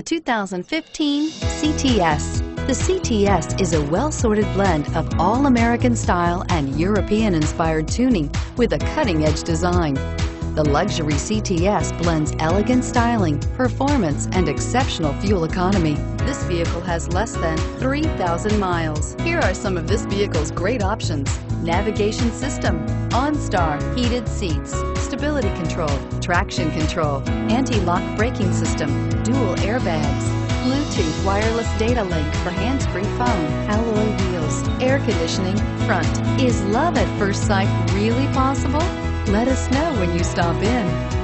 The 2015 CTS. The CTS is a well-sorted blend of all-American style and European-inspired tuning with a cutting-edge design. The luxury CTS blends elegant styling, performance, and exceptional fuel economy. This vehicle has less than 3,000 miles. Here are some of this vehicle's great options: navigation system, OnStar, heated seats, stability control, traction control, anti-lock braking system, dual airbags, Bluetooth wireless data link for hands-free phone, alloy wheels, air conditioning, front. Is love at first sight really possible? Let us know when you stop in.